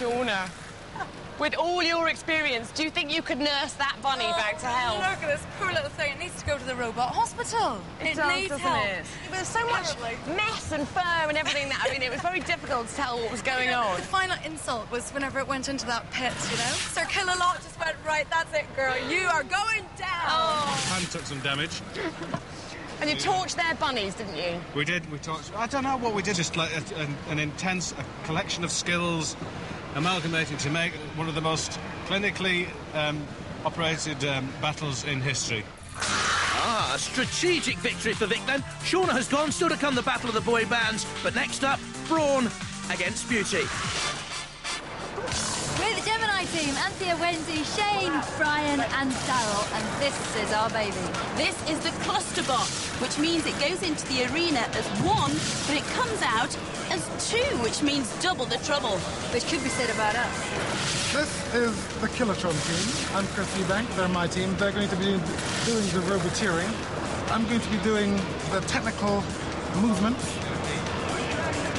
Shauna, with all your experience, do you think you could nurse that bunny back to health? Look at this poor little thing. It needs to go to the robot hospital. It does, needs doesn't help. it? There's so much mess and fur and everything that, I mean, it was very difficult to tell what was going on. The final insult was whenever it went into that pit, you know? Sir Killerlot just went, right, that's it, girl. You are going down. Oh. Hand took some damage. And you torched their bunnies, didn't you? We did. We torched... I don't know what we did. Just like an intense collection of skills amalgamating to make one of the most clinically operated battles in history. Ah, a strategic victory for Vic then. Shauna has gone, still to come the battle of the boy bands. But next up, Brawn against Beauty. We're the Gemini team, Anthea, Wendy, Shane, Brian and Daryl, and this is our baby. This is the cluster bot, which means it goes into the arena as one, but it comes out as two, which means double the trouble. Which could be said about us. This is the Killertron team. I'm Chris Eubank, they're my team. They're going to be doing the roboteering. I'm going to be doing the technical movement.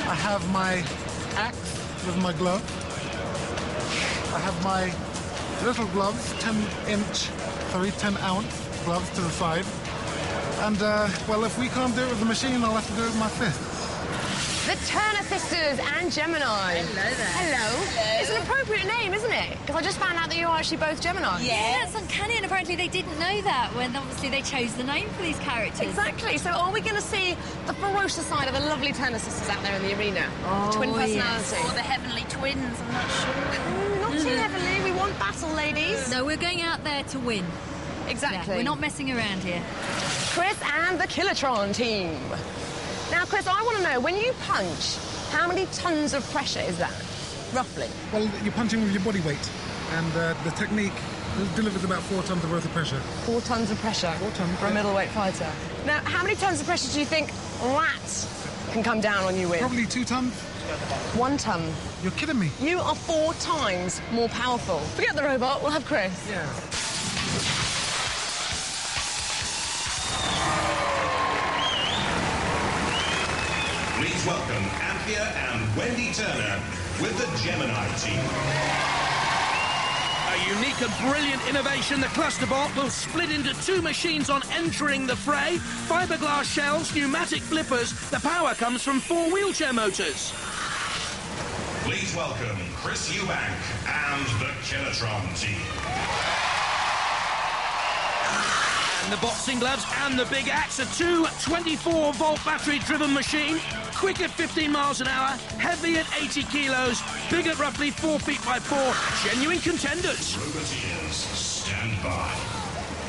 I have my axe with my glove. I have my little gloves, 10-ounce gloves to the side. And, well, if we can't do it with the machine, I'll have to do it with my fists. The Turner sisters and Gemini. Hello there. Hello. It's an appropriate name, isn't it? Because I just found out that you're actually both Gemini. Yeah, that's uncanny, and apparently they didn't know that when obviously they chose the name for these characters. Exactly. So are we going to see the ferocious side of the lovely Turner sisters out there in the arena? Oh, Twin personality. yes. Or the heavenly twins, I'm not sure. Not too heavily. We want battle, ladies. No, we're going out there to win. Exactly. Yeah, we're not messing around here. Chris and the Killertron team. Now, Chris, I want to know, when you punch, how many tons of pressure is that, roughly? Well, you're punching with your body weight, and the technique delivers about 4 tons worth of pressure. 4 tons of pressure 4 tons, for a yeah. middleweight fighter. Now, how many tons of pressure do you think that can come down on you with? Probably 2 tons. 1 ton. You're kidding me. You are 4 times more powerful. Forget the robot, we'll have Chris. Yeah. Please welcome Anthea and Wendy Turner with the Gemini team. A unique and brilliant innovation, the cluster bot will split into 2 machines on entering the fray. Fiberglass shells, pneumatic flippers. The power comes from 4 wheelchair motors. Please welcome Chris Eubank and the Killertron team. And the boxing gloves and the big axe, a 2 24-volt battery-driven machine, quick at 15 miles an hour, heavy at 80 kilos, big at roughly 4 feet by 4, genuine contenders. Roboteers, stand by.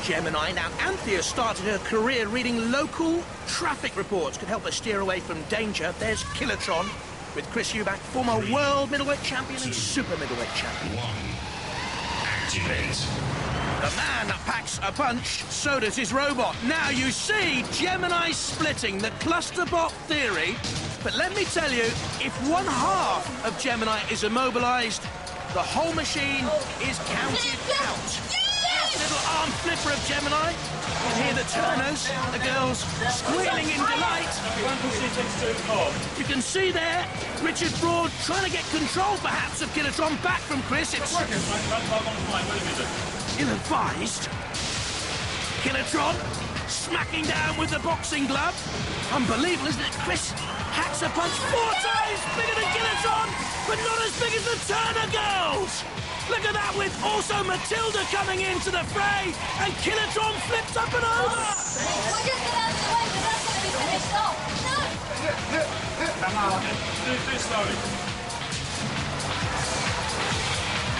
Gemini. Now, Anthea started her career reading local traffic reports, could help her steer away from danger. There's Killertron with Chris Eubank, former world middleweight champion and super middleweight champion. 1. Activate. The man packs a punch, so does his robot. Now you see Gemini splitting the cluster bot theory. But let me tell you, if 1/2 of Gemini is immobilized, the whole machine is counted out. This little arm flipper of Gemini. You hear the Turners, the girls squealing in delight. You can see there Richard Broad trying to get control perhaps of Killertron back from Chris. It's ill-advised. Killertron smacking down with the boxing glove. Unbelievable, isn't it? Chris hacks a punch 4 times bigger than Killertron, but not as big as the Turner girls. Look at that, with also Matilda coming into the fray, and Killertron flips up and over. We'll just get out of the way, but that's going to be finished off. No! Do it slowly.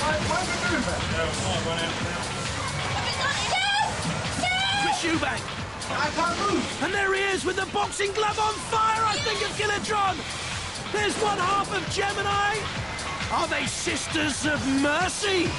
Why are we doing that? No, it's not run out now. Chris Eubank. I can't move. And there he is with the boxing glove on fire, I think, of Killertron. There's 1/2 of Gemini. Are they sisters of mercy?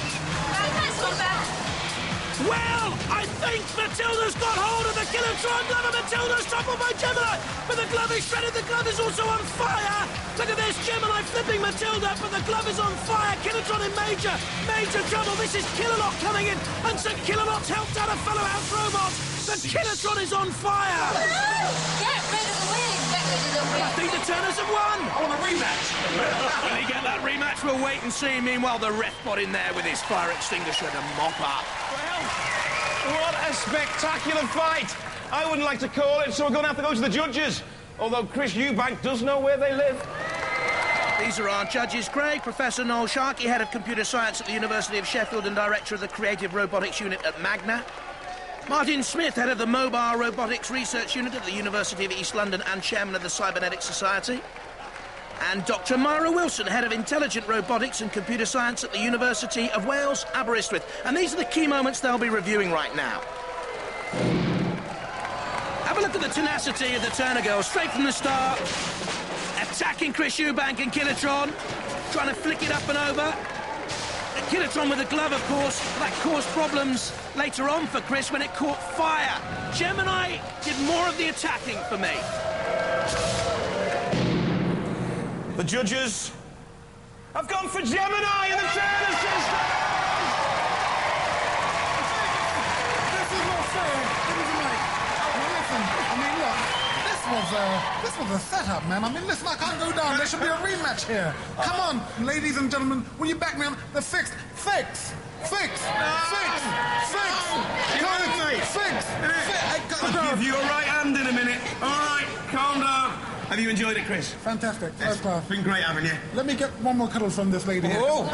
Well, I think Matilda's got hold of the Killertron glove, and Matilda's toppled by Gemini. But the glove is shredded, the glove is also on fire. Look at this, Gemini flipping Matilda, but the glove is on fire. Killertron in major trouble. This is Killerlot coming in, and St. Killerlot's helped out a fellow house robot. The Killertron is on fire. Get rid of the wheeling I think the Turners have won. I want a rematch. When he get that rematch, we'll wait and see. Meanwhile, the ref got in there with his fire extinguisher to mop up. Well, what a spectacular fight. I wouldn't like to call it, so we're going to have to go to the judges. Although Chris Eubank does know where they live. These are our judges, Craig. Professor Noel Sharkey, Head of Computer Science at the University of Sheffield and Director of the Creative Robotics Unit at Magna. Martin Smith, Head of the Mobile Robotics Research Unit at the University of East London and Chairman of the Cybernetics Society. And Dr. Myra Wilson, Head of Intelligent Robotics and Computer Science at the University of Wales, Aberystwyth. And these are the key moments they'll be reviewing right now. Have a look at the tenacity of the Turner girls, straight from the start. Attacking Chris Eubank and Killertron, trying to flick it up and over. And Killertron with the glove, of course. That caused problems later on for Chris when it caught fire. Gemini did more of the attacking for me. The judges have gone for Gemini and the Turner sisters! This is not fair. It isn't like... Now listen, I mean, look, this was a setup, man. I mean, listen, I can't go down. There should be a rematch here. Come on, ladies and gentlemen, will you back me on the fix? I'll give you a right hand in a minute. All right, calm down. Have you enjoyed it, Chris? Fantastic. First class. Been great having you. Let me get one more cuddle from this lady here. Oh!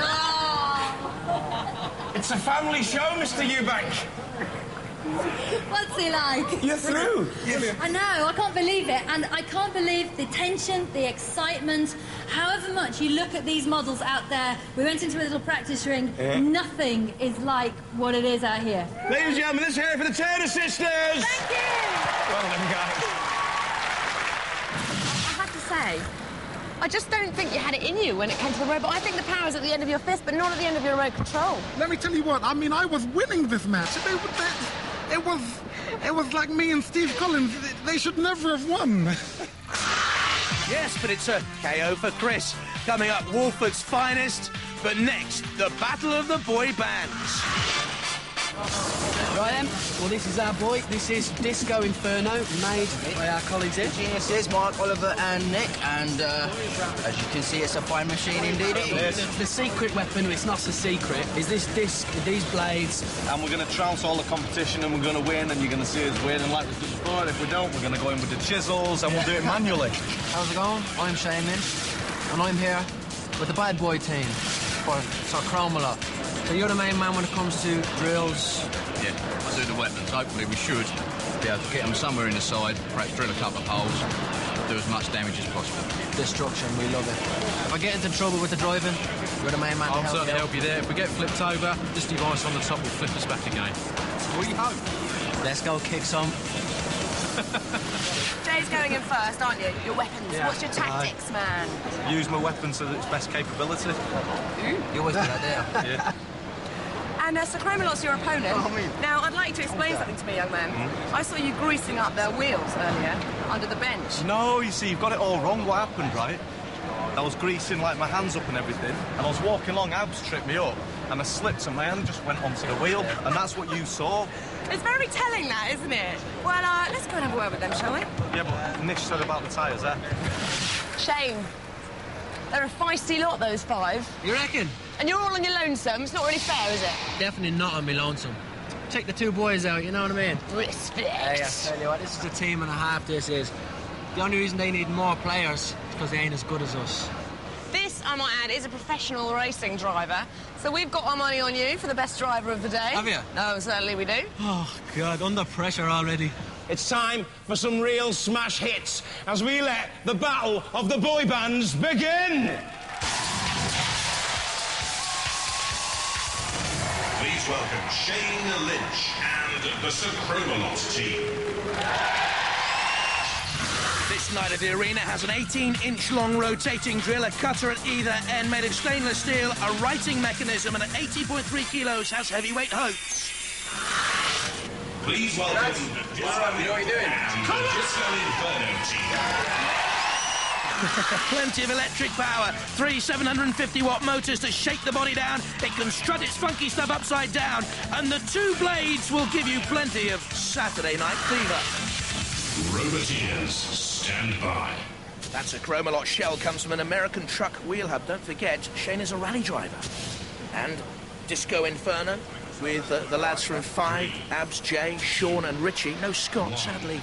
It's a family show, Mr. Eubank. What's he like? You're through. I know, I can't believe it. And I can't believe the tension, the excitement. However much you look at these models out there, we went into a little practice ring, nothing is like what it is out here. Ladies and gentlemen, let's hear it for the Turner sisters. Thank you. Well done, guys. I have to say, I just don't think you had it in you when it came to the robot. I think the power is at the end of your fist, but not at the end of your remote control. Let me tell you what, I mean, I was winning this match. It was like me and Steve Collins. They should never have won. Yes, but it's a KO for Chris. Coming up, Wolford's finest. But next, the battle of the boy bands. Right then, well this is our boy, this is Disc-O-Inferno, made by our colleagues here. Geniuses, Mark, Oliver and Nick, and as you can see it's a fine machine indeed. The secret weapon, it's not a secret, is this disc with these blades. And we're going to trounce all the competition and we're going to win, and you're going to see us win, and like we did before, and if we don't, we're going to go in with the chisels and we'll do it manually. How's it going? I'm Shane, and I'm here with the bad boy team for Sir Chromalot. So you're the main man when it comes to drills? Yeah, I do the weapons. Hopefully we should be able to get them somewhere in the side, perhaps drill a couple of holes, do as much damage as possible. Destruction, we love it. If I get into trouble with the driving, you're the main man to I'll certainly help you there. If we get flipped over, this device on the top will flip us back again. We hope. Let's go kick some. Jay's going in first, aren't you? Your weapons. Yeah. What's your tactics, man? Use my weapon to its best capability. You always do that, don't you? Yeah. And Sir Chromalot's your opponent. Now, I'd like you to explain something to me, young man. I saw you greasing up their wheels earlier, under the bench. No, you see, you've got it all wrong. What happened, right? I was greasing, like, my hands up and everything, and I was walking along, Abs tripped me up, and I slipped, and my hand just went onto the wheel, and that's what you saw. It's very telling, that, isn't it? Well, let's go and have a word with them, shall we? Yeah, but Nish said about the tyres, eh? Shane, they're a feisty lot, those five. You reckon? And you're all on your lonesome. It's not really fair, is it? Definitely not on me lonesome. Take the two boys out, you know what I mean? Respect. Hey, I tell you what, this is a team and a half, this is. The only reason they need more players is because they ain't as good as us. This, I might add, is a professional racing driver. So we've got our money on you for the best driver of the day. Have you? No, certainly we do. Oh, God, under pressure already. It's time for some real smash hits as we let the battle of the boy bands begin. Please welcome Shane Lynch and the Sir Chromalot team. This night of the arena has an 18-inch long rotating drill, a cutter at either end made of stainless steel, a writing mechanism, and at 80.3 kilos has heavyweight hopes. Please welcome Disc-O-Inferno team. Plenty of electric power, 3 750-watt motors to shake the body down. It can strut its funky stuff upside down, and the two blades will give you plenty of Saturday night fever. Roboteers, stand by. That's a Chromalot shell, comes from an American truck wheel hub. Don't forget, Shane is a rally driver. And Disc-O-Inferno with the lads from 5, Abs, Jay, Sean and Richie. No Scott, sadly.